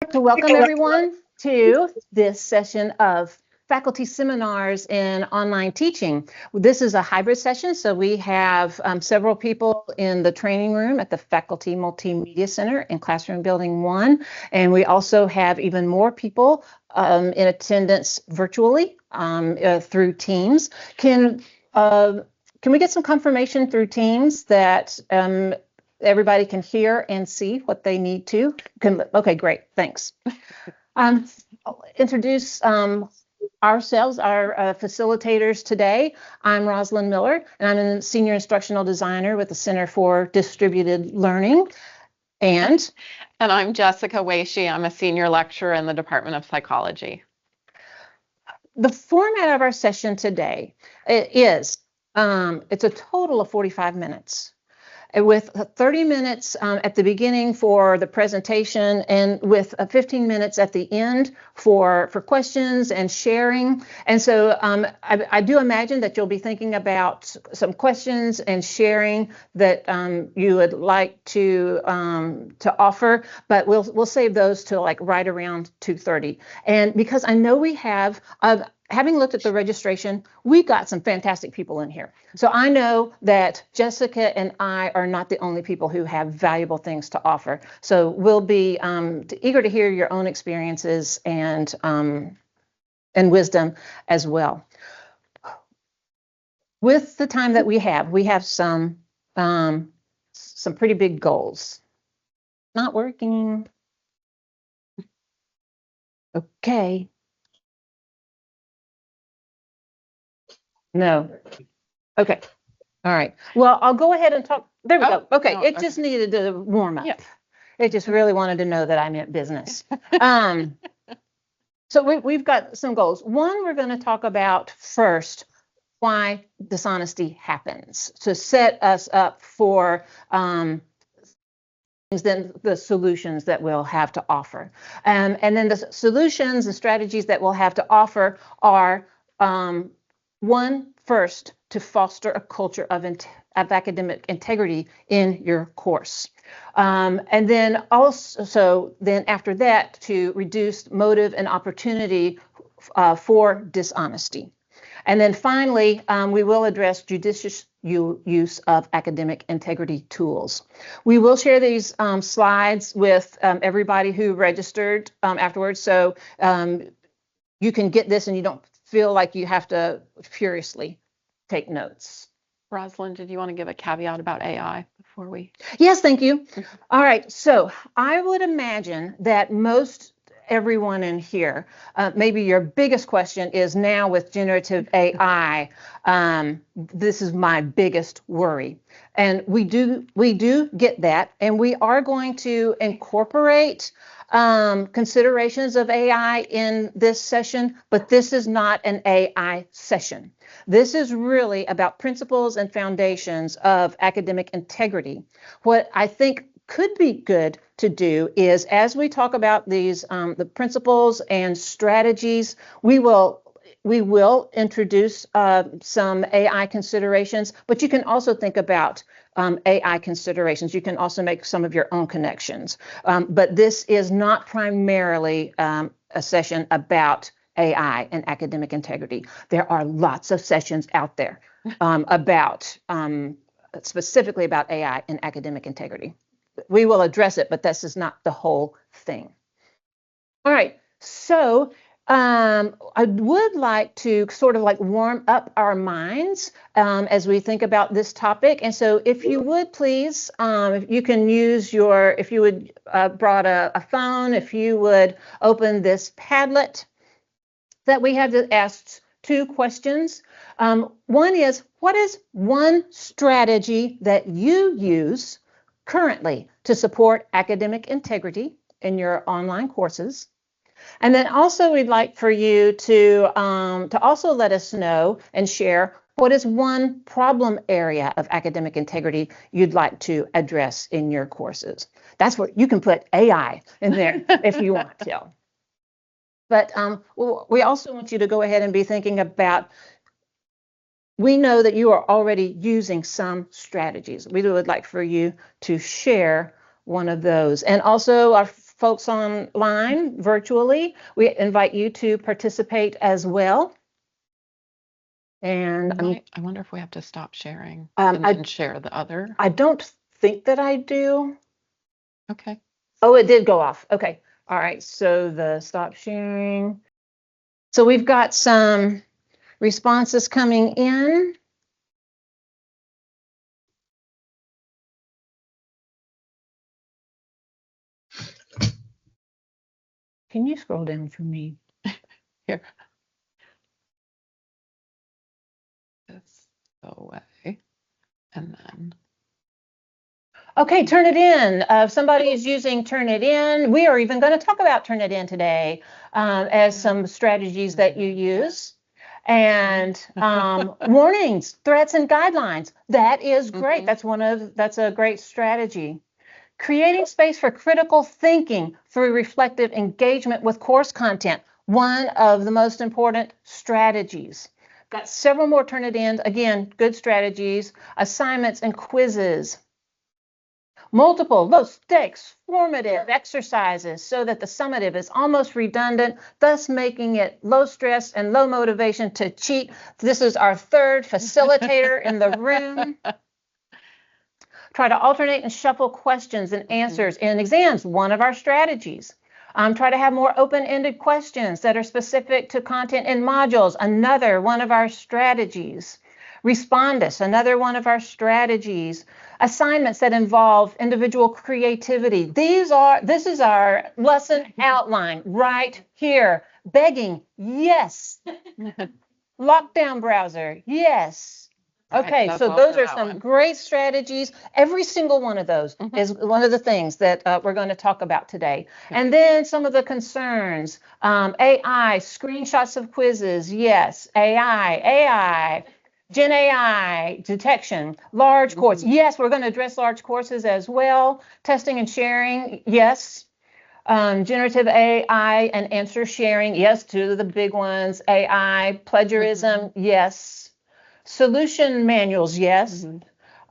like to welcome everyone to this session of faculty seminars in online teaching. This is a hybrid session, so we have several people in the training room at the Faculty Multimedia Center in Classroom Building 1, and we also have even more people in attendance virtually through Teams. Can we get some confirmation through Teams that everybody can hear and see what they need to? Okay, great, thanks. I'll introduce ourselves, our facilitators today. I'm Rosalind Miller, and I'm a senior instructional designer with the Center for Distributed Learning. And I'm Jessica Weishi. I'm a senior lecturer in the Department of Psychology. The format of our session today is it's a total of 45 minutes. With 30 minutes at the beginning for the presentation and with 15 minutes at the end for questions and sharing. And so I do imagine that you'll be thinking about some questions and sharing that you would like to offer, but we'll save those to like right around 2:30. And because I know we have having looked at the registration, we got some fantastic people in here. So I know that Jessica and I are not the only people who have valuable things to offer. So we'll be eager to hear your own experiences and wisdom as well. With the time that we have some pretty big goals. Not working. Okay. No. Okay. All right. Well, I'll go ahead and talk. There we go. Okay. No, It just needed to warm up. Yeah. It just really wanted to know that I meant business. So we've got some goals. One, we're going to talk about first why dishonesty happens to set us up for then the solutions that we'll have to offer. And then the solutions and strategies that we'll have to offer are one, first, to foster a culture of academic integrity in your course. And then also, then after that, to reduce motive and opportunity for dishonesty. And then finally, we will address judicious use of academic integrity tools. We will share these slides with everybody who registered afterwards, so you can get this and you don't feel like you have to furiously take notes. Rosalind, did you want to give a caveat about AI before we? Yes, thank you. All right, so I would imagine that most everyone in here, maybe your biggest question is now with generative AI, this is my biggest worry. And we do get that, and we are going to incorporate considerations of AI in this session, but this is not an AI session. This is really about principles and foundations of academic integrity. What I think could be good to do is, as we talk about these, the principles and strategies, we will introduce some AI considerations, but you can also think about AI considerations. You can also make some of your own connections. But this is not primarily a session about AI and academic integrity. There are lots of sessions out there about specifically about AI and academic integrity. We will address it, but this is not the whole thing. All right, so I would like to sort of like warm up our minds as we think about this topic. And so if you would please, you can use if you would brought a phone, if you would open this Padlet that we have asked two questions. One is, what is one strategy that you use currently to support academic integrity in your online courses? And then also we'd like for you to also let us know and share what is one problem area of academic integrity you'd like to address in your courses. That's where you can put AI in there if you want to. But we also want you to go ahead and be thinking about, we know that you are already using some strategies. We would like for you to share one of those. And also our folks online virtually, we invite you to participate as well. And I wonder if we have to stop sharing and then share the other. I don't think that I do. Okay. Oh, it did go off. Okay. All right. So the stop sharing. So we've got some responses coming in. Can you scroll down for me? Here. This away. And then. Okay, Turnitin. If somebody is using Turnitin, we are even going to talk about Turnitin today as some strategies that you use. And warnings, threats, and guidelines. That is great. That's a great strategy. Creating space for critical thinking through reflective engagement with course content. One of the most important strategies. Got several more Turnitins. Again, good strategies. Assignments and quizzes. Multiple low-stakes formative exercises so that the summative is almost redundant, thus making it low stress and low motivation to cheat. This is our third facilitator in the room. Try to alternate and shuffle questions and answers in exams, one of our strategies. Try to have more open-ended questions that are specific to content in modules, another one of our strategies. Respondus, another one of our strategies. Assignments that involve individual creativity. This is our lesson outline right here. Begging, yes. Lockdown browser, yes. Okay, so those are some great strategies. Every single one of those is one of the things that we're going to talk about today. And then some of the concerns. AI, screenshots of quizzes, yes. AI, Gen AI, detection, large course. Yes, we're going to address large courses as well. Testing and sharing, yes. Generative AI and answer sharing, yes, two of the big ones. AI, plagiarism, yes. Solution manuals, yes.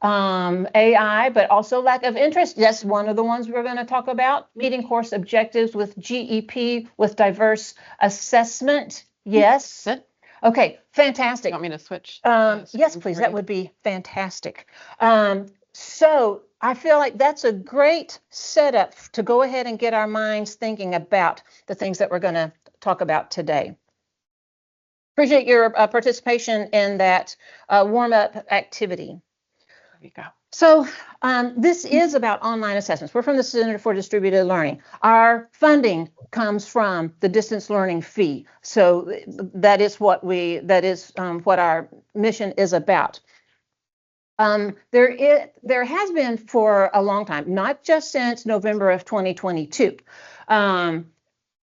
AI, but also lack of interest. Yes, one of the ones we're going to talk about. Meeting course objectives with GEP with diverse assessment. Yes. Okay, fantastic. You want me to switch? Yes, please. That would be fantastic. So I feel like that's a great setup to go ahead and get our minds thinking about the things that we're going to talk about today. Appreciate your participation in that warm-up activity. There you go. So this is about online assessments. We're from the Center for Distributed Learning. Our funding comes from the distance learning fee. So that is what our mission is about. There has been for a long time, not just since November of 2022.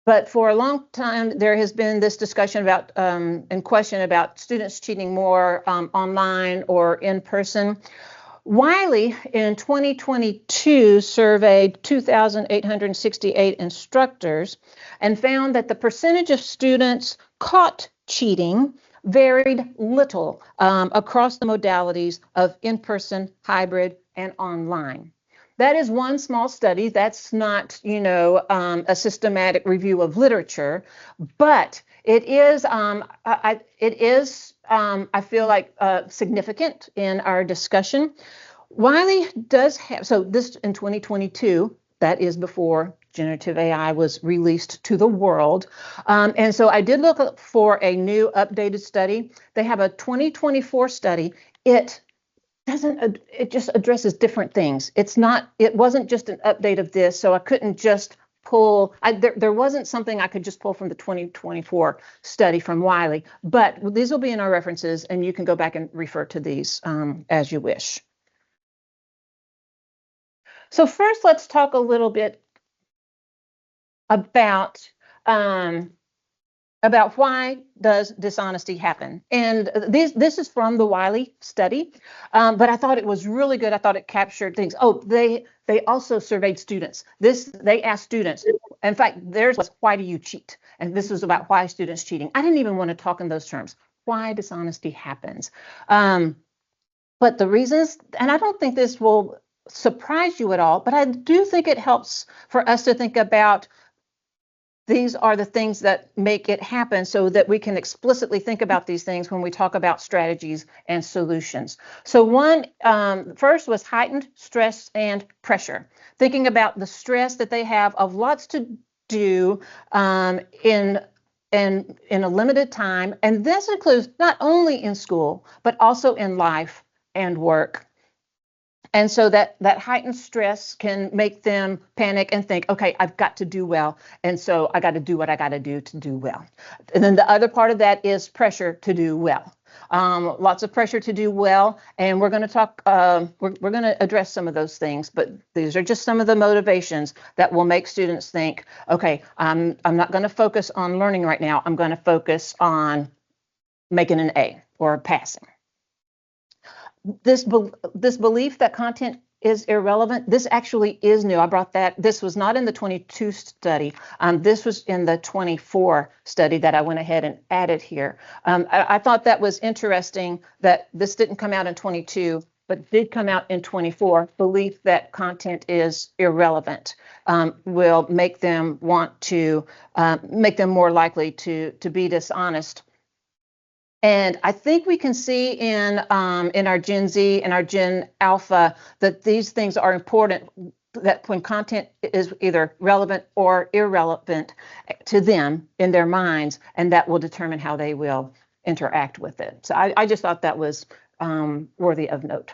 But for a long time, there has been this discussion about and question about students cheating more online or in person. Wiley in 2022 surveyed 2,868 instructors and found that the percentage of students caught cheating varied little across the modalities of in-person, hybrid, and online. That is one small study. That's not, a systematic review of literature, but it is, I feel like, significant in our discussion. Wiley does have, so this in 2022, that is before generative AI was released to the world. And so I did look for a new updated study. They have a 2024 study. It just addresses different things. It wasn't just an update of this, so I couldn't just pull, there wasn't something I could just pull from the 2024 study from Wiley, but these will be in our references and you can go back and refer to these as you wish. So first, let's talk a little bit about why does dishonesty happen. And this is from the Wiley study, but I thought it was really good. I thought it captured things. Oh, they also surveyed students. They asked students. In fact, theirs was, why do you cheat? And this was about why students cheating. I didn't even want to talk in those terms. Why dishonesty happens. But the reasons, and I don't think this will surprise you at all, but I do think it helps for us to think about these are the things that make it happen so that we can explicitly think about these things when we talk about strategies and solutions. So one, first was heightened stress and pressure. Thinking about the stress that they have of lots to do in a limited time. And this includes not only in school, but also in life and work. And so that heightened stress can make them panic and think, okay, I've got to do well. And so I got to do what I got to do well. And then the other part of that is pressure to do well. Lots of pressure to do well. And we're going to talk, we're going to address some of those things, but these are just some of the motivations that will make students think, okay, I'm not going to focus on learning right now. I'm going to focus on making an A or passing. This belief that content is irrelevant, this actually is new. I brought that. This was not in the 22 study. This was in the 24 study that I went ahead and added here. I thought that was interesting that this didn't come out in 22, but did come out in 24. Belief that content is irrelevant will make them want to, make them more likely to be dishonest. And I think we can see in our Gen Z and our Gen Alpha that these things are important, that when content is either relevant or irrelevant to them in their minds, and that will determine how they will interact with it. So I just thought that was worthy of note.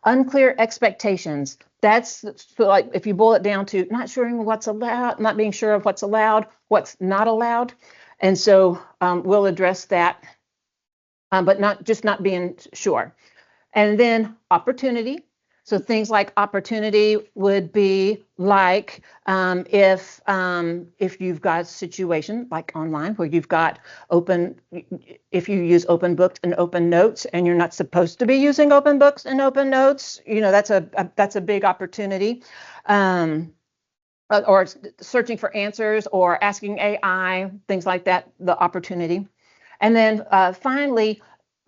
Unclear expectations. That's so like if you boil it down to not sure what's allowed, not being sure of what's allowed, what's not allowed. And so we'll address that. But not being sure. And then opportunity. So things like opportunity would be like if you've got a situation like online where you've got if you use open books and open notes and you're not supposed to be using open books and open notes, that's a big opportunity. Or searching for answers or asking AI, things like that, the opportunity. And then finally,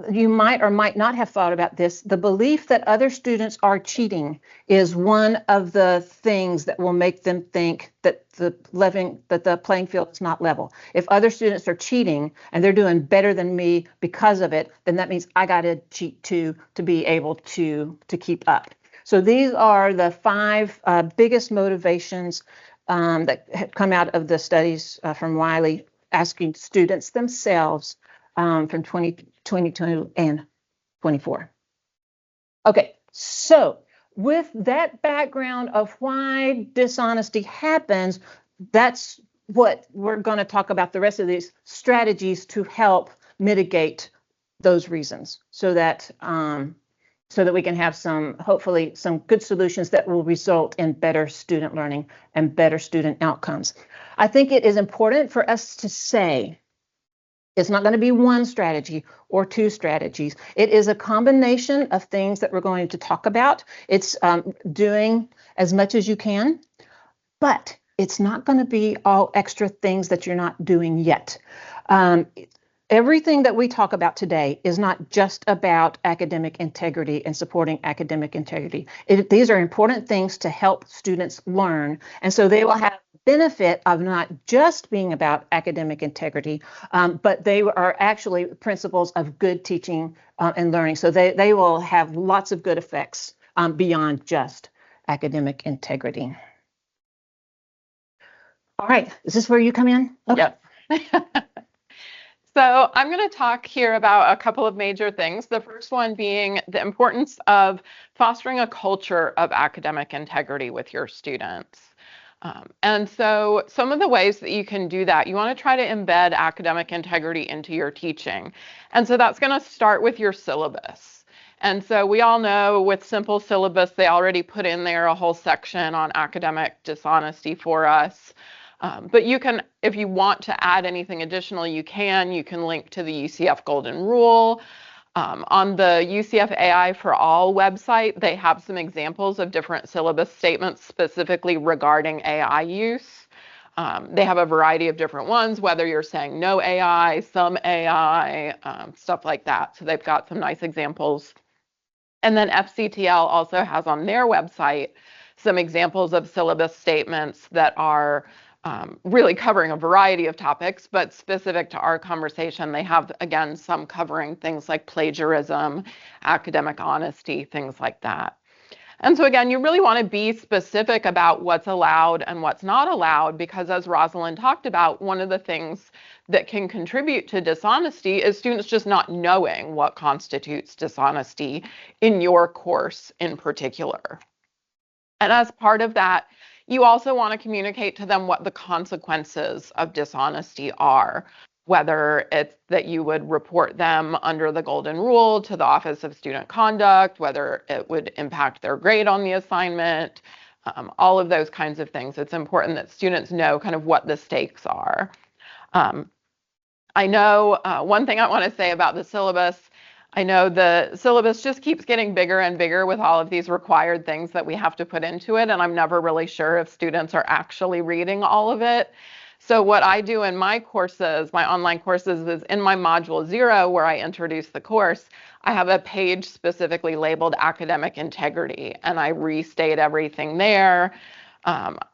you might or might not have thought about this. The belief that other students are cheating is one of the things that will make them think that the playing field is not level. If other students are cheating and they're doing better than me because of it, then that means I got to cheat too to be able to keep up. So these are the 5 biggest motivations that have come out of the studies from Wiley, asking students themselves from 2020 and 24. Okay, so with that background of why dishonesty happens, that's what we're going to talk about the rest of these strategies to help mitigate those reasons so that we can have hopefully some good solutions that will result in better student learning and better student outcomes. I think it is important for us to say it's not going to be one strategy or 2 strategies. It is a combination of things that we're going to talk about. It's doing as much as you can, but it's not going to be all extra things that you're not doing yet. Everything that we talk about today is not just about academic integrity and supporting academic integrity. These are important things to help students learn. And so they will have benefit of not just being about academic integrity, but they are actually principles of good teaching and learning. So they will have lots of good effects beyond just academic integrity. All right, is this where you come in? Okay. Yep. So I'm going to talk here about a couple of major things. The first one being the importance of fostering a culture of academic integrity with your students. And so some of the ways that you can do that, you want to try to embed academic integrity into your teaching. And so that's going to start with your syllabus. And so we all know with simple syllabus, they already put in there a whole section on academic dishonesty for us. But you can, if you want to add anything additional, you can link to the UCF Golden Rule. On the UCF AI for All website, they have some examples of different syllabus statements specifically regarding AI use. They have a variety of different ones, whether you're saying no AI, some AI, stuff like that. So they've got some nice examples. And then FCTL also has on their website some examples of syllabus statements that are really covering a variety of topics, but specific to our conversation, they have, again, some covering things like plagiarism, academic honesty, things like that. And so again, you really want to be specific about what's allowed and what's not allowed, because as Rosalind talked about, one of the things that can contribute to dishonesty is students just not knowing what constitutes dishonesty in your course in particular. And as part of that, you also want to communicate to them what the consequences of dishonesty are, whether it's that you would report them under the golden rule to the Office of Student Conduct, whether it would impact their grade on the assignment, all of those kinds of things. It's important that students know kind of what the stakes are. I know one thing I want to say about the syllabus, I know the syllabus just keeps getting bigger and bigger with all of these required things that we have to put into it, and I'm never really sure if students are actually reading all of it. So what I do in my courses, my online courses, is in my module 0, where I introduce the course, I have a page specifically labeled academic integrity, and I restate everything there.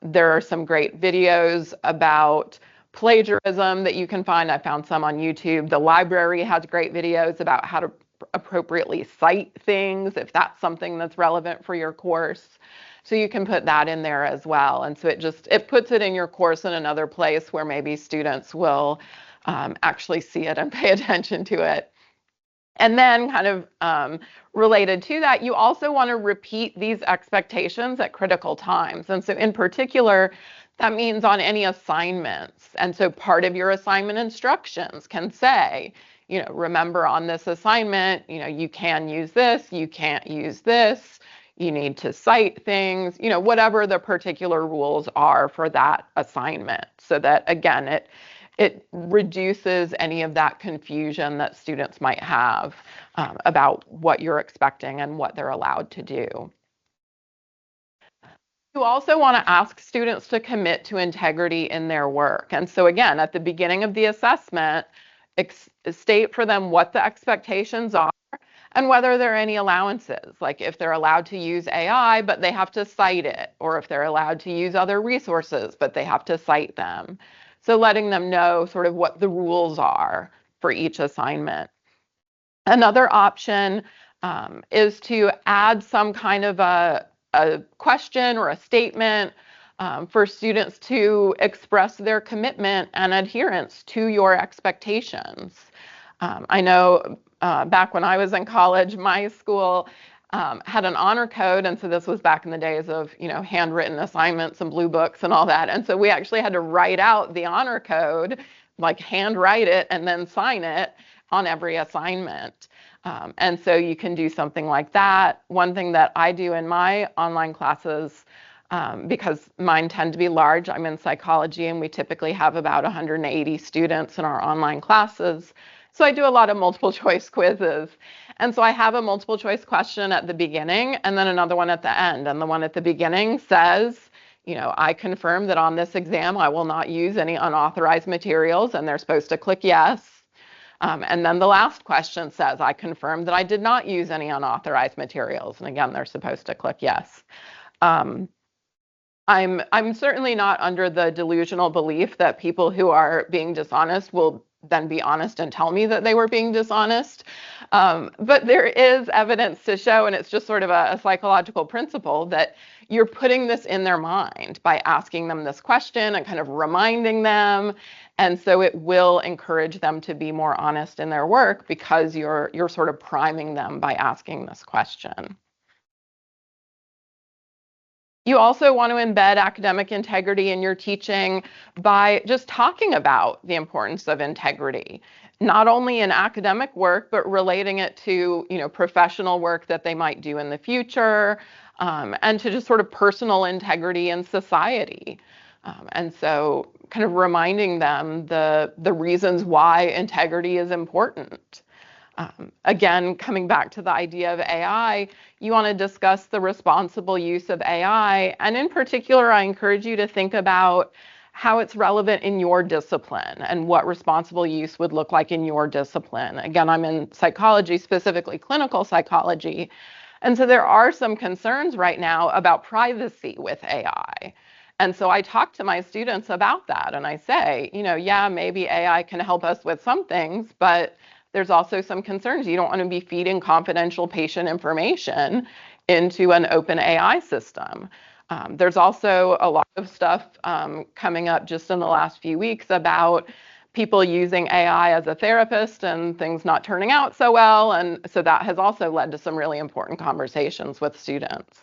There are some great videos about plagiarism that you can find. I found some on YouTube. The library has great videos about how to appropriately cite things, if that's something that's relevant for your course. So you can put that in there as well. And so it puts it in your course in another place where maybe students will actually see it and pay attention to it. And then kind of related to that, you also want to repeat these expectations at critical times. And so in particular, that means on any assignments. And so part of your assignment instructions can say, remember on this assignment, you can use this, you can't use this, you need to cite things, whatever the particular rules are for that assignment, so that, again, it reduces any of that confusion that students might have about what you're expecting and what they're allowed to do. You also want to ask students to commit to integrity in their work. And so again, at the beginning of the assessment, state for them what the expectations are and whether there are any allowances, like if they're allowed to use AI, but they have to cite it, or if they're allowed to use other resources, but they have to cite them. So letting them know sort of what the rules are for each assignment. Another option is to add some kind of a question or a statement for students to express their commitment and adherence to your expectations. I know back when I was in college, my school had an honor code, and so this was back in the days of handwritten assignments and blue books and all that, and so we actually had to write out the honor code, like handwrite it and then sign it on every assignment. And so you can do something like that. One thing that I do in my online classes, because mine tend to be large, I'm in psychology and we typically have about 180 students in our online classes. So I do a lot of multiple choice quizzes. And so I have a multiple choice question at the beginning and then another one at the end. And the one at the beginning says, I confirm that on this exam I will not use any unauthorized materials, and they're supposed to click yes. And then the last question says, I confirm that I did not use any unauthorized materials. And again, they're supposed to click yes. I'm certainly not under the delusional belief that people who are being dishonest will then be honest and tell me that they were being dishonest. But there is evidence to show, and it's just sort of a psychological principle, that you're putting this in their mind by asking them this question and kind of reminding them. And so it will encourage them to be more honest in their work because you're sort of priming them by asking this question. You also want to embed academic integrity in your teaching by just talking about the importance of integrity, not only in academic work, but relating it to, professional work that they might do in the future, and to just sort of personal integrity in society. And so kind of reminding them the reasons why integrity is important. Again, coming back to the idea of AI, you want to discuss the responsible use of AI. And in particular, I encourage you to think about how it's relevant in your discipline and what responsible use would look like in your discipline. Again, I'm in psychology, specifically clinical psychology. And so there are some concerns right now about privacy with AI. And so I talk to my students about that, and I say, yeah, maybe AI can help us with some things, but there's also some concerns. You don't want to be feeding confidential patient information into an open AI system. There's also a lot of stuff coming up just in the last few weeks about people using AI as a therapist and things not turning out so well. And so that has also led to some really important conversations with students.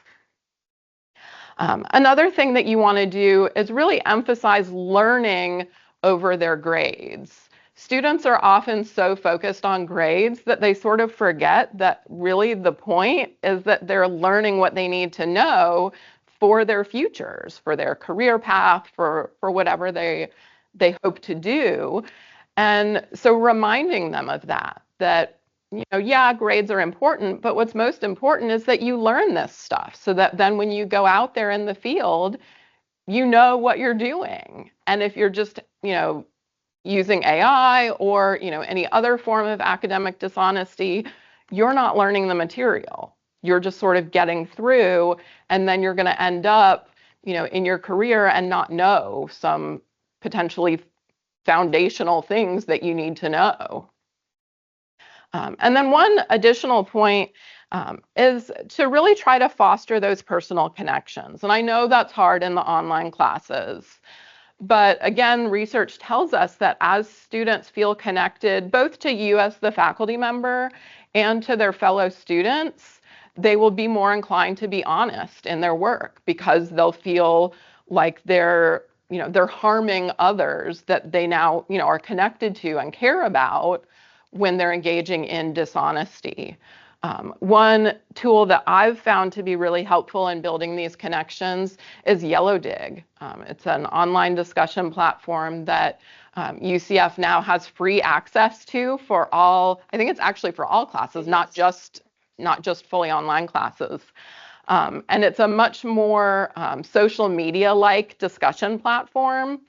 Another thing that you want to do is really emphasize learning over their grades. Students are often so focused on grades that they sort of forget that really the point is that they're learning what they need to know for their futures, for their career path, for whatever they hope to do. And so reminding them of that yeah, grades are important, but what's most important is that you learn this stuff so that then when you go out there in the field, you know what you're doing. And if you're just, using AI or, any other form of academic dishonesty, you're not learning the material. You're just sort of getting through, and then you're going to end up, in your career and not know some potentially foundational things that you need to know. And then one additional point is to really try to foster those personal connections. And I know that's hard in the online classes. But again, research tells us that as students feel connected both to you as the faculty member and to their fellow students, they will be more inclined to be honest in their work because they'll feel like they're harming others that they now, are connected to and care about when they're engaging in dishonesty. One tool that I've found to be really helpful in building these connections is Yellowdig. It's an online discussion platform that UCF now has free access to for all, I think it's actually for all classes, not just fully online classes. And it's a much more social media-like discussion platform.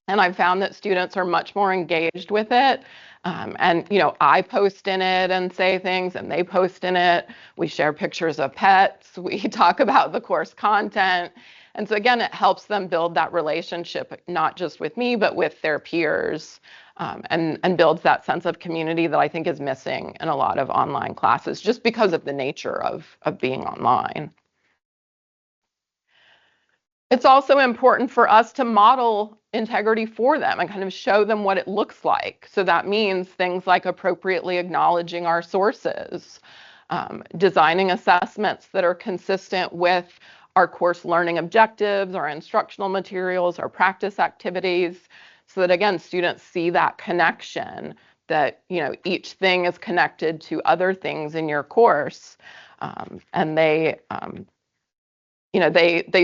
And I've found that students are much more engaged with it. And I post in it and say things, and they post in it. We share pictures of pets. We talk about the course content. And so again, it helps them build that relationship, not just with me, but with their peers, and builds that sense of community that I think is missing in a lot of online classes, just because of the nature of being online. It's also important for us to model integrity for them and kind of show them what it looks like. So that means things like appropriately acknowledging our sources, designing assessments that are consistent with our course learning objectives, our instructional materials, our practice activities, so that again, students see that connection, that each thing is connected to other things in your course, and they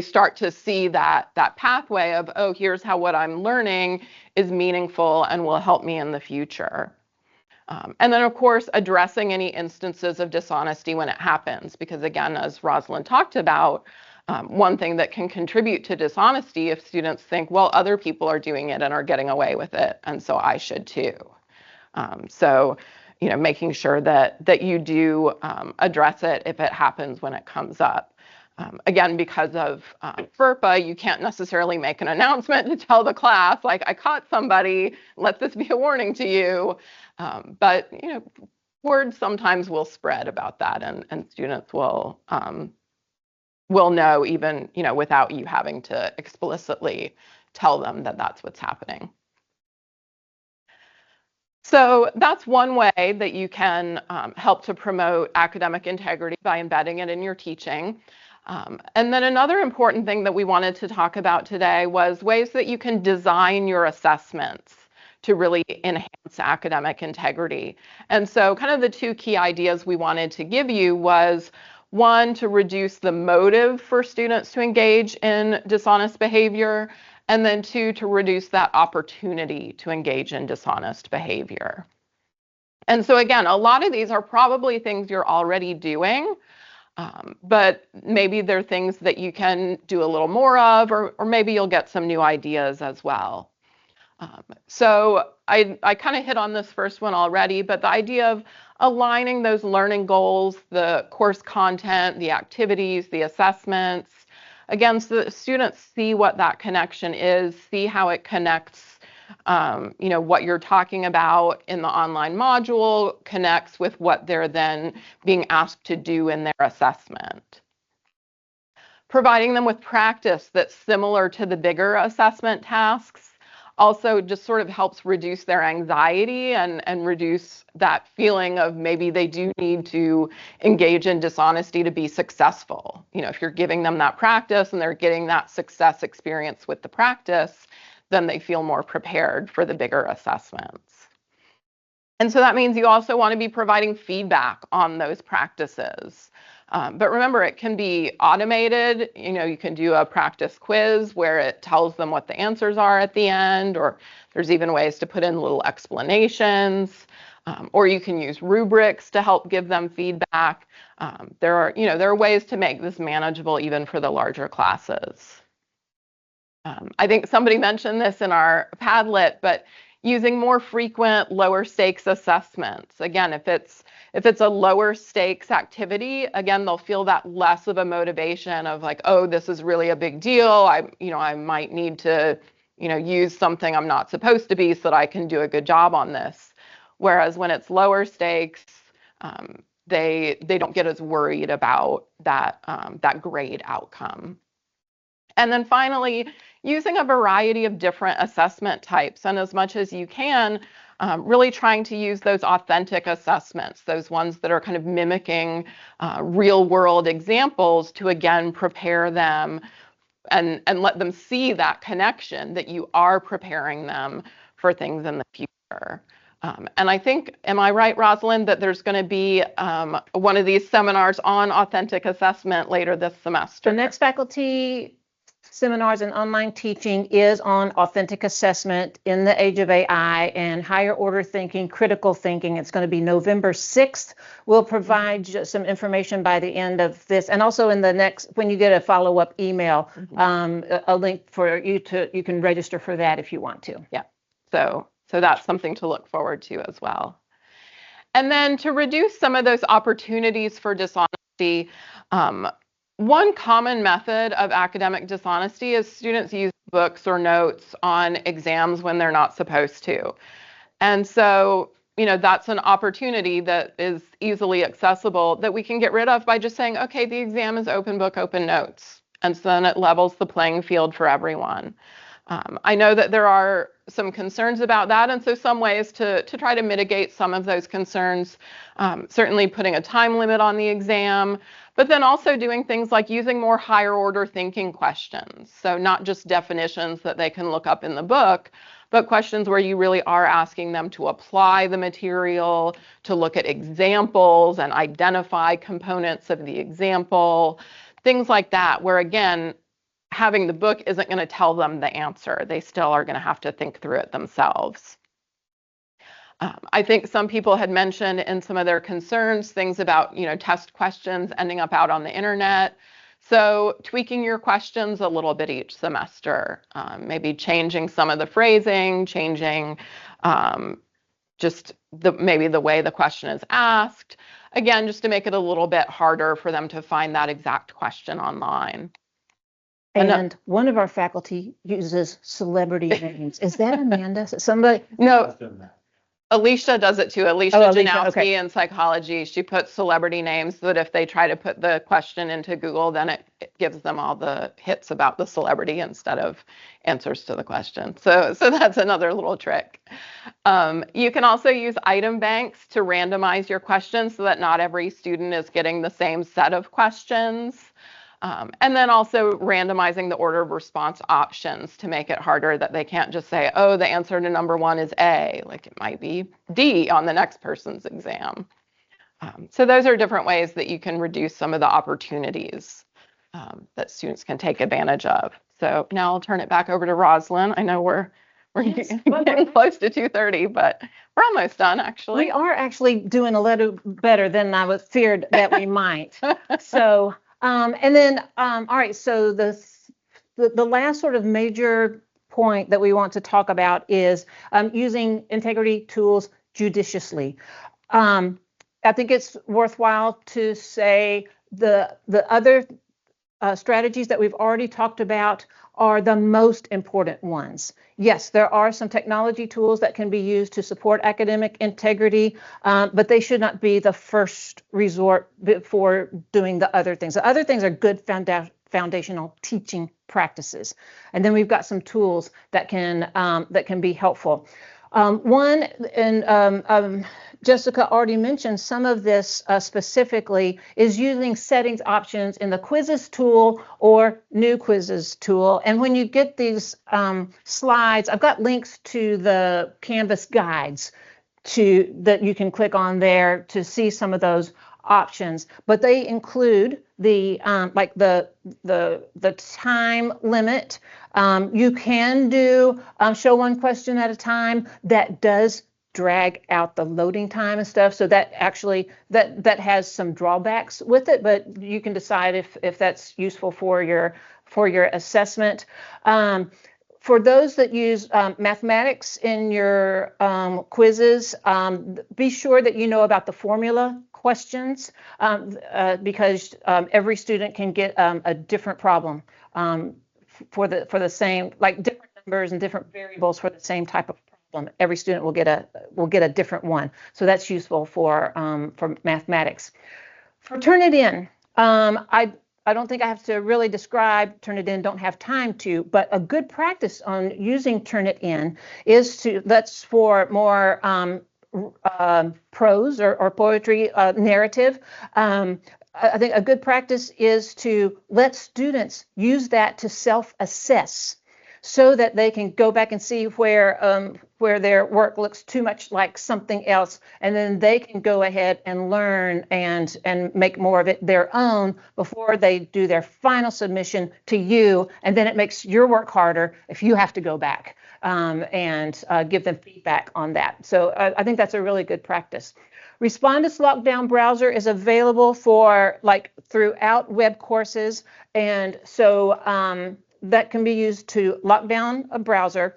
start to see that pathway of, oh, here's how what I'm learning is meaningful and will help me in the future. And then, of course, addressing any instances of dishonesty when it happens, because again, as Rosalind talked about, one thing that can contribute to dishonesty if students think, well, other people are doing it and are getting away with it, and so I should too. So making sure that you do address it if it happens when it comes up. Again, because of FERPA, you can't necessarily make an announcement to tell the class, like, I caught somebody, let this be a warning to you. But word sometimes will spread about that, and students will know even without you having to explicitly tell them that that's what's happening. So that's one way that you can help to promote academic integrity, by embedding it in your teaching. And then another important thing that we wanted to talk about today was ways that you can design your assessments to really enhance academic integrity. And so kind of the two key ideas we wanted to give you was, one, to reduce the motive for students to engage in dishonest behavior, and then two, to reduce that opportunity to engage in dishonest behavior. And so again, a lot of these are probably things you're already doing, but maybe they're things that you can do a little more of, or maybe you'll get some new ideas as well. So I kind of hit on this first one already, but the idea of aligning those learning goals, the course content, the activities, the assessments, again, so that students see what that connection is, see how it connects, what you're talking about in the online module connects with what they're then being asked to do in their assessment. Providing them with practice that's similar to the bigger assessment tasks also just sort of helps reduce their anxiety and reduce that feeling of maybe they do need to engage in dishonesty to be successful. If you're giving them that practice and they're getting that success experience with the practice, then they feel more prepared for the bigger assessments. And so that means you also want to be providing feedback on those practices. But remember, it can be automated. You can do a practice quiz where it tells them what the answers are at the end, or there's even ways to put in little explanations, or you can use rubrics to help give them feedback. There are ways to make this manageable even for the larger classes. I think somebody mentioned this in our Padlet, but using more frequent lower stakes assessments. Again, if it's a lower stakes activity, again, they'll feel that less of a motivation of like, oh, this is really a big deal. I might need to, use something I'm not supposed to be so that I can do a good job on this. Whereas when it's lower stakes, they don't get as worried about that grade outcome. And then finally, using a variety of different assessment types, and as much as you can, really trying to use those authentic assessments, those ones that are kind of mimicking real world examples to again prepare them and let them see that connection that you are preparing them for things in the future. And I think, am I right, Rosalind, that there's going to be one of these seminars on authentic assessment later this semester? The next faculty seminars and online teaching is on authentic assessment in the age of AI and higher order thinking, critical thinking. It's going to be November 6th. We'll provide some information by the end of this, and also in the next, when you get a follow-up email, a link for you can register for that if you want to. Yeah, so that's something to look forward to as well. And then to reduce some of those opportunities for dishonesty, one common method of academic dishonesty is students use books or notes on exams when they're not supposed to. And so, that's an opportunity that is easily accessible that we can get rid of by just saying, okay, the exam is open book, open notes. And so then it levels the playing field for everyone. I know that there are some concerns about that, and so some ways to try to mitigate some of those concerns, certainly putting a time limit on the exam, but then also doing things like using more higher order thinking questions. So not just definitions that they can look up in the book, but questions where you really are asking them to apply the material, to look at examples and identify components of the example, things like that, where again, having the book isn't going to tell them the answer. They still are going to have to think through it themselves. I think some people had mentioned in some of their concerns things about, test questions ending up out on the internet. So tweaking your questions a little bit each semester, maybe changing some of the phrasing, changing just maybe the way the question is asked. Again, just to make it a little bit harder for them to find that exact question online. And one of our faculty uses celebrity names. Is that Amanda? Somebody? No. Alicia does it too. Alicia Janowski okay. in psychology. She puts celebrity names so that if they try to put the question into Google, then it gives them all the hits about the celebrity instead of answers to the question. So that's another little trick. You can also use item banks to randomize your questions so that not every student is getting the same set of questions. And then also randomizing the order of response options to make it harder that they can't just say, oh, the answer to number 1 is A, like it might be D on the next person's exam. So those are different ways that you can reduce some of the opportunities that students can take advantage of. So now I'll turn it back over to Rosalind. I know we're getting close to 2:30, but we're almost done, actually. We are actually doing a little better than I was feared that we might. So. And then, all right, so the last sort of major point that we want to talk about is using integrity tools judiciously. I think it's worthwhile to say the other strategies that we've already talked about are the most important ones. Yes, there are some technology tools that can be used to support academic integrity, but they should not be the first resort before doing the other things. The other things are good foundational teaching practices. And then we've got some tools that can be helpful. One, and Jessica already mentioned some of this specifically, is using settings options in the quizzes tool or new quizzes tool. And when you get these slides, I've got links to the Canvas guides that you can click on there to see some of those options, but they include the like the time limit. You can do show one question at a time. That does drag out the loading time and stuff, so that actually that has some drawbacks with it, but you can decide if that's useful for your assessment. For those that use mathematics in your quizzes, be sure that you know about the formula questions, because every student can get a different problem for the same, like different numbers and different variables for the same type of problem. Every student will get a different one, so that's useful for mathematics. For Turnitin, I don't think I have to really describe Turnitin, don't have time to, but a good practice on using Turnitin is that's for more prose or poetry narrative. I think a good practice is to let students use that to self-assess, so that they can go back and see where their work looks too much like something else, and then they can go ahead and learn and make more of it their own before they do their final submission to you, and then it makes your work harder if you have to go back and give them feedback on that. So I think that's a really good practice. Respondus Lockdown Browser is available for throughout web courses, and so that can be used to lock down a browser.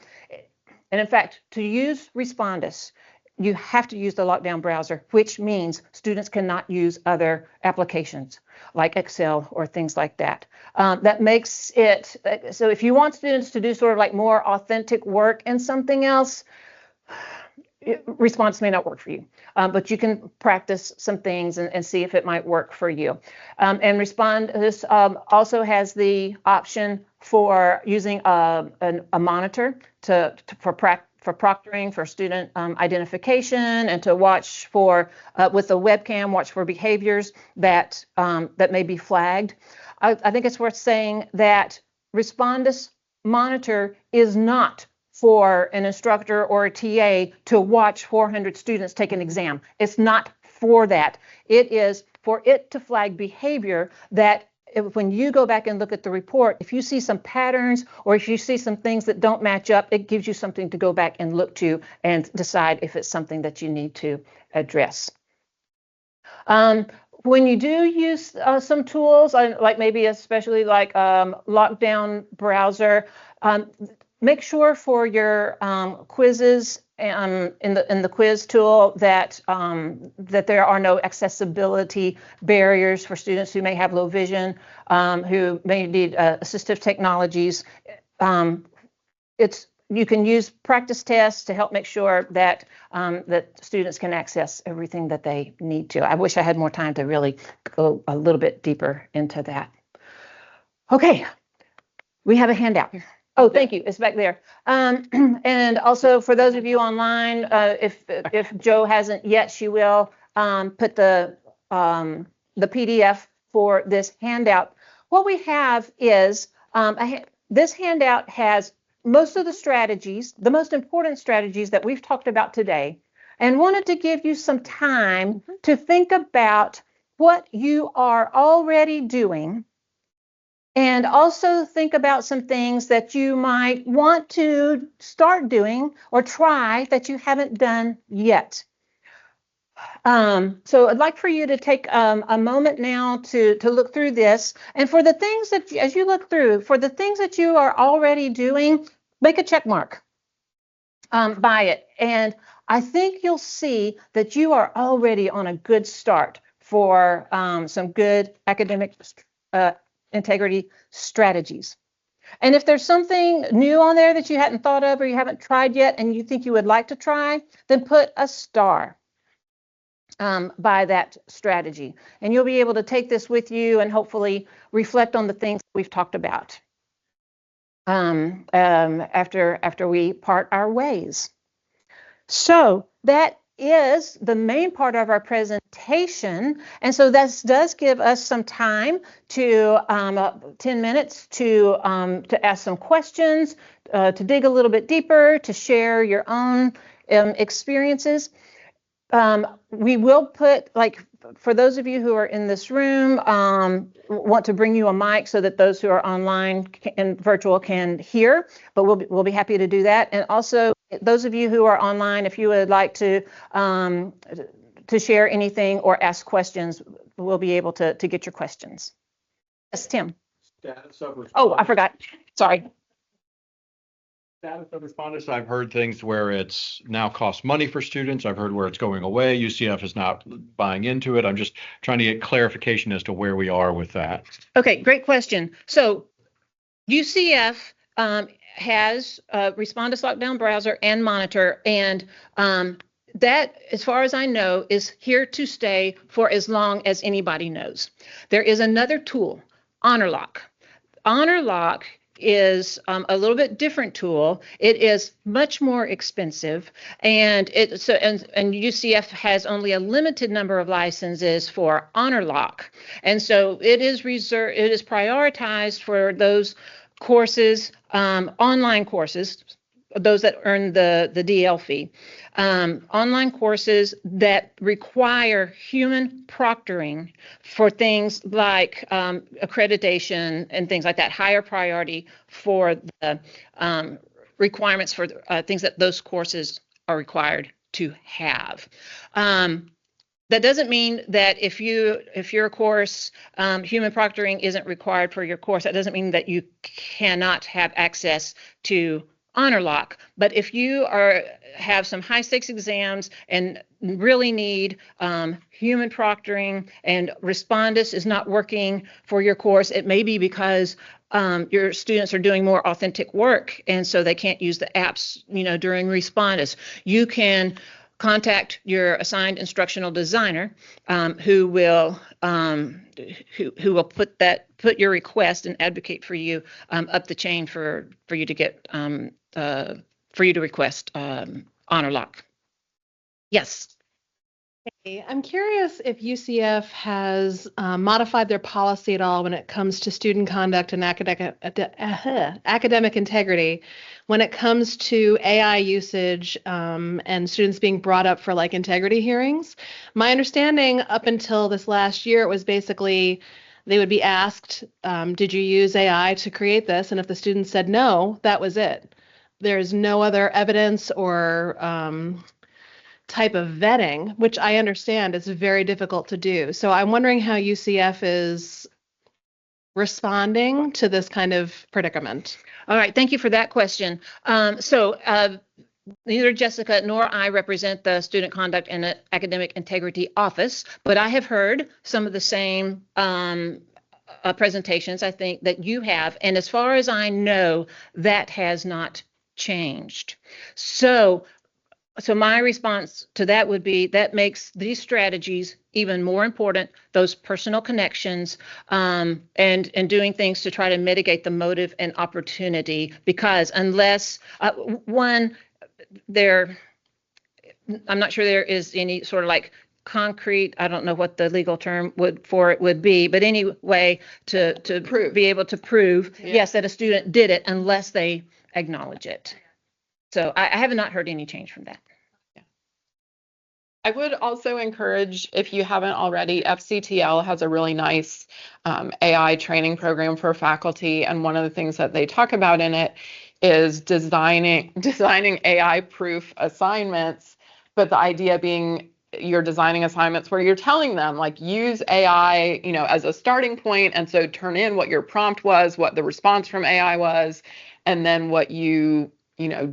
And in fact, to use Respondus, you have to use the lockdown browser, which means students cannot use other applications like Excel or things like that. That makes it so if you want students to do sort of like more authentic work in something else, Response may not work for you, but you can practice some things and see if it might work for you. And Respondus also has the option for using a monitor for proctoring, for student identification, and to watch for with a webcam, watch for behaviors that may be flagged. I think it's worth saying that Respondus Monitor is not for an instructor or a TA to watch 400 students take an exam. It's not for that. It is for it to flag behavior that when you go back and look at the report, if you see some patterns or if you see some things that don't match up, it gives you something to go back and look to and decide if it's something that you need to address. When you do use some tools, like maybe especially like Lockdown Browser, make sure for your quizzes in the quiz tool that there are no accessibility barriers for students who may have low vision, who may need assistive technologies. You can use practice tests to help make sure that that students can access everything that they need to. I wish I had more time to really go a little bit deeper into that. Okay, we have a handout. Oh, thank you. It's back there. And also for those of you online, if Jo hasn't yet, she will put the PDF for this handout. What we have is this handout has most of the strategies, the most important strategies that we've talked about today, and wanted to give you some time to think about what you are already doing. And also think about some things that you might want to start doing or try that you haven't done yet. So I'd like for you to take a moment now to look through this. And for the things that, as you look through, for the things that you are already doing, make a check mark by it. And I think you'll see that you are already on a good start for some good academic integrity strategies. And if there's something new on there that you hadn't thought of or you haven't tried yet and you think you would like to try, then put a star by that strategy. And you'll be able to take this with you and hopefully reflect on the things we've talked about after we part our ways. So that is the main part of our presentation. And so this does give us some time to 10 minutes to ask some questions, to dig a little bit deeper, to share your own experiences. We will put, like, for those of you who are in this room, want to bring you a mic so that those who are online and virtual can hear, but we'll be happy to do that. And also, those of you who are online, if you would like to share anything or ask questions, we'll be able to get your questions. Yes, Tim. Oh, I forgot. Sorry. Status of responders, I've heard things where it's now costs money for students. I've heard where it's going away. UCF is not buying into it. I'm just trying to get clarification as to where we are with that. Okay, great question. So UCF has Respondus Lockdown Browser and Monitor, and that, as far as I know, is here to stay for as long as anybody knows. There is another tool, HonorLock. HonorLock is a little bit different tool. It is much more expensive, and UCF has only a limited number of licenses for HonorLock, and so it is prioritized for those courses, online courses, those that earn the DL fee, online courses that require human proctoring for things like accreditation and things like that, higher priority for the requirements for things that those courses are required to have. That doesn't mean that if your course, human proctoring isn't required for your course, that doesn't mean that you cannot have access to HonorLock. But if you have some high stakes exams and really need human proctoring and Respondus is not working for your course, it may be because your students are doing more authentic work and so they can't use the apps, during Respondus. You can contact your assigned instructional designer, who will put your request and advocate for you up the chain for you to get for you to request HonorLock. Yes. Hey, I'm curious if UCF has modified their policy at all when it comes to student conduct and academic integrity, when it comes to AI usage and students being brought up for integrity hearings. My understanding up until this last year, it was basically they would be asked, did you use AI to create this? And if the student said no, that was it. There's no other evidence or type of vetting, which I understand is very difficult to do. So I'm wondering how UCF is responding to this kind of predicament. All right, thank you for that question. Neither Jessica nor I represent the Student Conduct and Academic Integrity Office, but I have heard some of the same presentations, I think, that you have. And as far as I know, that has not changed. So my response to that would be that makes these strategies even more important, those personal connections, and doing things to try to mitigate the motive and opportunity, because unless I'm not sure there is any sort of concrete, I don't know what the legal term would be, but anyway, to be able to prove, yes, that a student did it unless they acknowledge it. So I have not heard any change from that. Yeah. I would also encourage, if you haven't already, FCTL has a really nice AI training program for faculty, and one of the things that they talk about in it is designing AI-proof assignments, but the idea being you're designing assignments where you're telling them, use AI, as a starting point, and so turn in what your prompt was, what the response from AI was, and then what you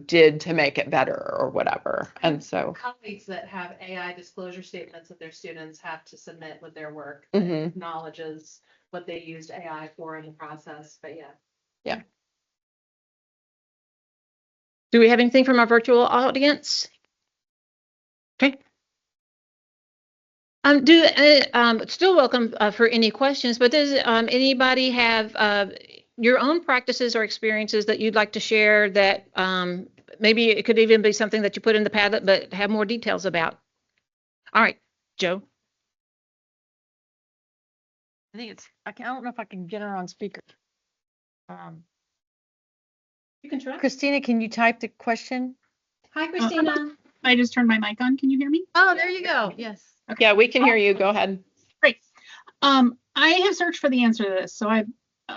did to make it better or whatever. And so colleagues that have AI disclosure statements that their students have to submit with their work that acknowledges what they used AI for in the process. But yeah. Do we have anything from our virtual audience? Okay. Still welcome for any questions, but does anybody have your own practices or experiences that you'd like to share that maybe it could even be something that you put in the Padlet, but have more details about? All right, Joe. I don't know if I can get her on speaker. You can try. Christina, can you type the question? Hi, Christina. I just turned my mic on. Can you hear me? Oh, there you go. Yes. Okay. Yeah, we can hear you. Go ahead. Great. I have searched for the answer to this, so I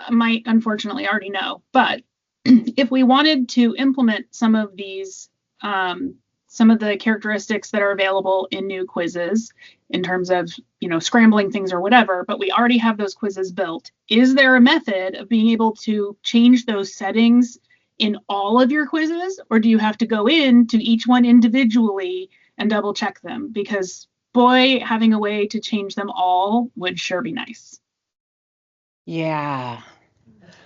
might unfortunately already know. But if we wanted to implement some of these, some of the characteristics that are available in new quizzes in terms of, scrambling things or whatever, but we already have those quizzes built, is there a method of being able to change those settings in all of your quizzes, or do you have to go in to each one individually and double check them? Because boy, having a way to change them all would sure be nice. Yeah.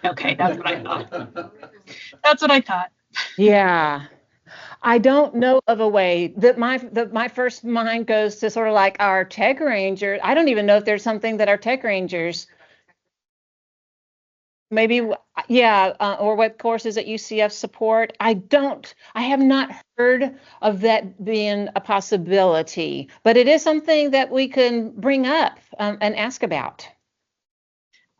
Okay, that's what I thought. That's what I thought. Yeah. I don't know of a way that my first mind goes to sort of like our tech rangers. I don't even know if there's something that our tech rangers maybe, yeah, or what courses at UCF support. I have not heard of that being a possibility, but it is something that we can bring up and ask about.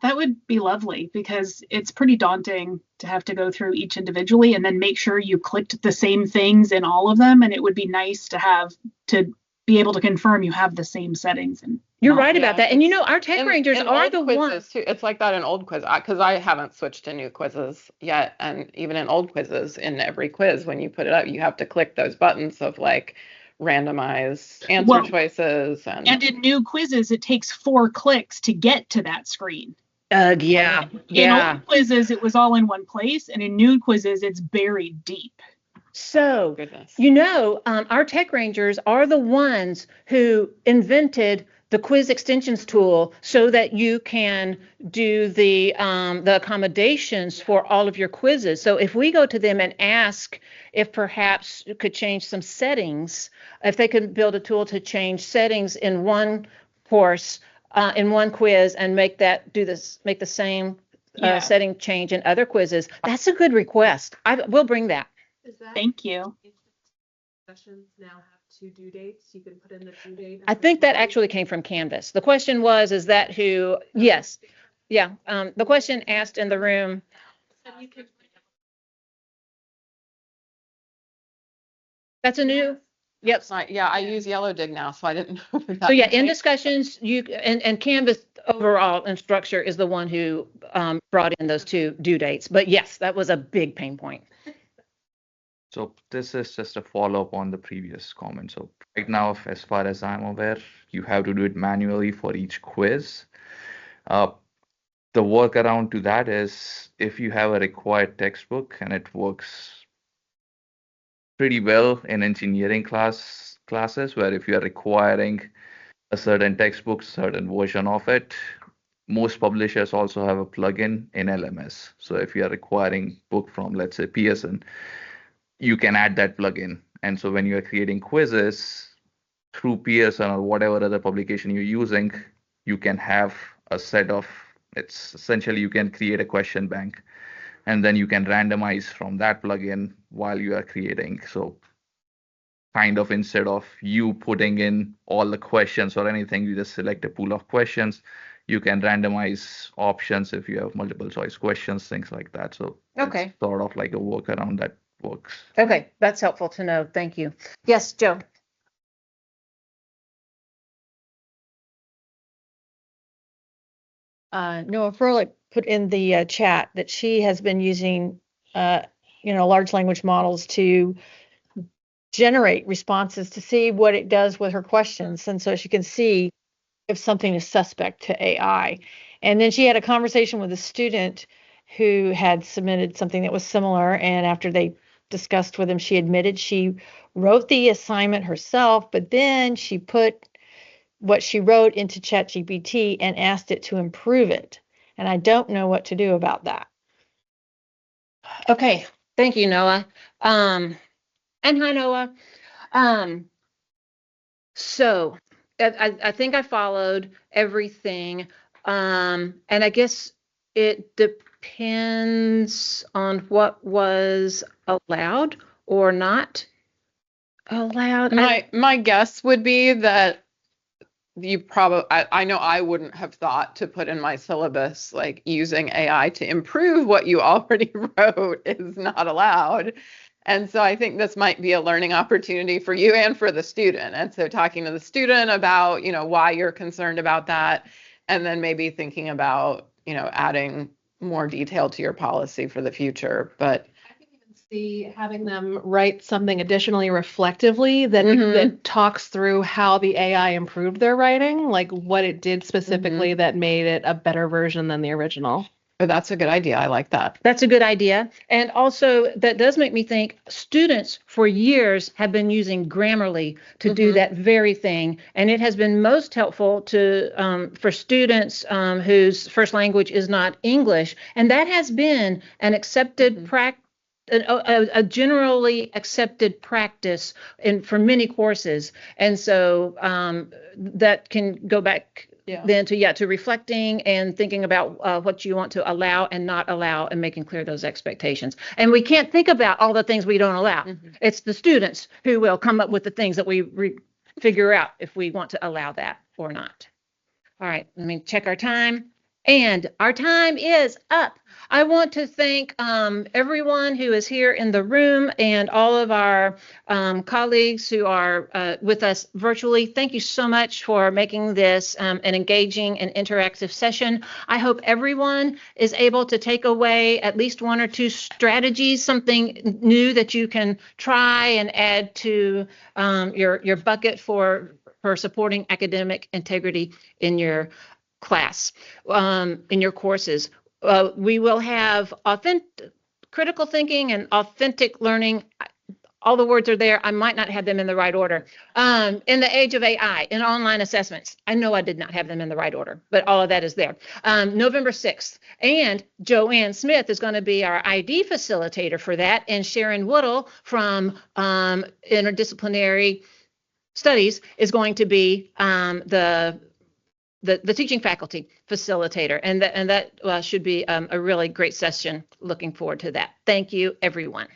That would be lovely because it's pretty daunting to have to go through each individually and then make sure you clicked the same things in all of them. And it would be nice to be able to confirm you have the same settings. And you're right about that. And our tech rangers are the ones too. It's like that in old quizzes, because I haven't switched to new quizzes yet. And even in old quizzes, in every quiz, when you put it up, you have to click those buttons of like randomize answer choices. And in new quizzes, it takes 4 clicks to get to that screen. Yeah. In old quizzes, it was all in one place, and in new quizzes, it's buried deep. So, our tech rangers are the ones who invented the quiz extensions tool so that you can do the accommodations for all of your quizzes. So if we go to them and ask if perhaps you could change some settings, if they could build a tool to change settings in one course, in one quiz, and make the same setting change in other quizzes, that's a good request. We'll bring that. Thank you. Sessions now have 2 due dates. You can put in the due date. I think that actually came from Canvas. The question was, is that who? Yes. Yeah. The question asked in the room. That's a new. Yep. I use Yellow Dig now, so I didn't know that. So yeah, in discussions, and Canvas overall and structure is the one who brought in those 2 due dates. But yes, that was a big pain point. So this is just a follow-up on the previous comment. So right now, as far as I'm aware, you have to do it manually for each quiz. The workaround to that is if you have a required textbook, and it works pretty well in engineering classes, where if you are requiring a certain textbook, certain version of it, most publishers also have a plugin in LMS. So if you are requiring book from, let's say, Pearson, you can add that plugin. And so when you are creating quizzes through Pearson or whatever other publication you're using, you can have a set of, it's essentially you can create a question bank, and then you can randomize from that plugin while you are creating. So kind of instead of you putting in all the questions or anything, you just select a pool of questions. You can randomize options if you have multiple choice questions, things like that. So okay, it's sort of like a workaround that works. Okay, that's helpful to know. Thank you. Yes, Joe. Noah Furlick put in the chat that she has been using, large language models to generate responses to see what it does with her questions. And so she can see if something is suspect to AI. And then she had a conversation with a student who had submitted something that was similar. And after they discussed with him, she admitted she wrote the assignment herself, but then she put what she wrote into ChatGPT and asked it to improve it. And I don't know what to do about that. Okay, thank you, Noah. And hi, Noah. So I think I followed everything. And I guess it depends on what was allowed or not allowed. My guess would be that you probably, I know I wouldn't have thought to put in my syllabus, like using AI to improve what you already wrote is not allowed. And so I think this might be a learning opportunity for you and for the student. And so talking to the student about, why you're concerned about that, and then maybe thinking about, adding more detail to your policy for the future. But see having them write something additionally reflectively that Mhm. that talks through how the AI improved their writing, like what it did specifically that made it a better version than the original. oh, that's a good idea. I like that. That's a good idea. And also, that does make me think students for years have been using Grammarly to do that very thing. And it has been most helpful to for students whose first language is not English. And that has been an accepted practice. A generally accepted practice for many courses. And so that can go back then to reflecting and thinking about what you want to allow and not allow and making clear those expectations. And we can't think about all the things we don't allow. It's the students who will come up with the things that we figure out if we want to allow that or not. All right, let me check our time. And our time is up. I want to thank everyone who is here in the room and all of our colleagues who are with us virtually. Thank you so much for making this an engaging and interactive session. I hope everyone is able to take away at least one or two strategies, something new that you can try and add to your bucket for supporting academic integrity in your class, in your courses. We will have critical thinking and authentic learning. All the words are there. I might not have them in the right order. In the age of AI, in online assessments. I know I did not have them in the right order, but all of that is there. November 6th. And Joanne Smith is going to be our ID facilitator for that. And Sharon Woodall from Interdisciplinary Studies is going to be the teaching faculty facilitator, and that should be a really great session. Looking forward to that. Thank you, everyone.